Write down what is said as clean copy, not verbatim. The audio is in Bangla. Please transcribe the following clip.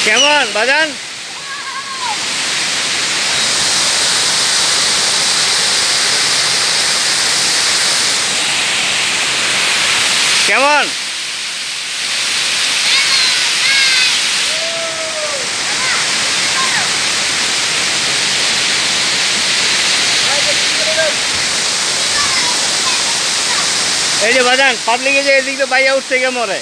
কেমন বাজান? কেমন? এই যে বাজান পাবলিকে যে এদিক তো বাইয়া উঠছে কে মরে।